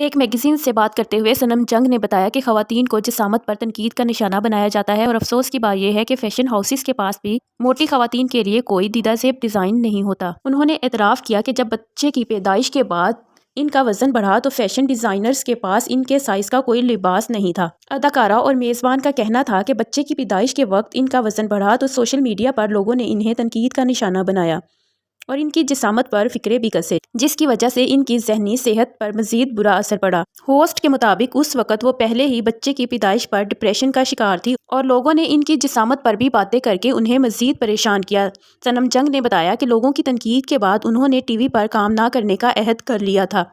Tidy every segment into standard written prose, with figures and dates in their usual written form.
ایک میگزین سے بات کرتے ہوئے سنم جنگ نے بتایا کہ خواتین کو جسامت پر تنقید کا نشانہ بنایا جاتا ہے اور افسوس کی بات یہ ہے کہ فیشن ہاؤسز کے پاس بھی موٹی خواتین کے لیے کوئی دیدہ زیب ڈیزائن نہیں ہوتا۔ انہوں نے اعتراف کیا کہ جب بچے کی پیدائش کے بعد ان کا وزن بڑھا تو فیشن ڈیزائنرز کے پاس ان کے سائز کا کوئی لباس نہیں تھا۔ اداکارہ اور میزبان کا کہنا تھا کہ بچے کی پیدائش کے وقت ان کا وزن بڑھا تو سوشل میڈیا پر لوگوں نے انہیں تنقید کا نشانہ بنایا اور ان کی جسامت پر فکرے بھی کسے، جس کی وجہ سے ان کی ذہنی صحت پر مزید برا اثر پڑا۔ ہوسٹ کے مطابق اس وقت وہ پہلے ہی بچے کی پیدائش پر ڈپریشن کا شکار تھی اور لوگوں نے ان کی جسامت پر بھی باتیں کر کے انہیں مزید پریشان کیا۔ سنم جنگ نے بتایا کہ لوگوں کی تنقید کے بعد انہوں نے ٹی وی پر کام نہ کرنے کا عہد کر لیا تھا،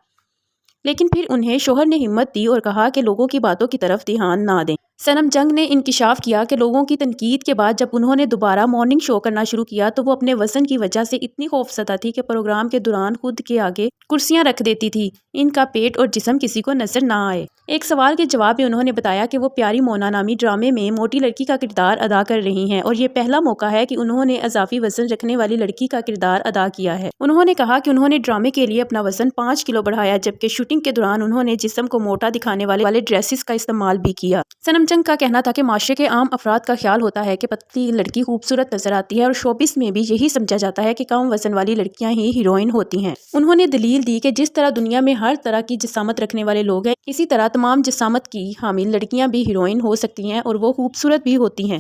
لیکن پھر انہیں شوہر نے ہمت دی اور کہا کہ لوگوں کی باتوں کی طرف دھیان نہ دیں۔ سنم جنگ نے انکشاف کیا کہ لوگوں کی تنقید کے بعد جب انہوں نے دوبارہ مارننگ شو کرنا شروع کیا تو وہ اپنے وزن کی وجہ سے اتنی خوفزدہ تھی کہ پروگرام کے دوران خود کے آگے کرسیاں رکھ دیتی تھی، ان کا پیٹ اور جسم کسی کو نظر نہ آئے۔ ایک سوال کے جواب میں انہوں نے بتایا کہ وہ پیاری مونا نامی ڈرامے میں موٹی لڑکی کا کردار ادا کر رہی ہیں اور یہ پہلا موقع ہے کہ انہوں نے اضافی وزن رکھنے والی لڑکی کا کردار ادا کیا ہے۔ انہوں نے کہا کہ انہوں نے ڈرامے کے لیے اپنا وزن 5 کلو بڑھایا، جبکہ شوٹنگ کے دوران انہوں نے جسم کو موٹا دکھانے والے ڈریسز کا استعمال بھی کیا۔ سنم جنگ کا کہنا تھا کہ معاشرے کے عام افراد کا خیال ہوتا ہے کہ پتلی لڑکی خوبصورت نظر آتی ہے اور شوبز میں بھی یہی سمجھا جاتا ہے کہ کم وزن والی لڑکیاں ہی ہیروئن ہوتی ہیں۔ انہوں نے دلیل دی کہ جس طرح دنیا میں ہر طرح کی جسامت رکھنے والے لوگ ہیں، اسی طرح تمام جسامت کی حامل لڑکیاں بھی ہیروئن ہو سکتی ہیں اور وہ خوبصورت بھی ہوتی ہیں۔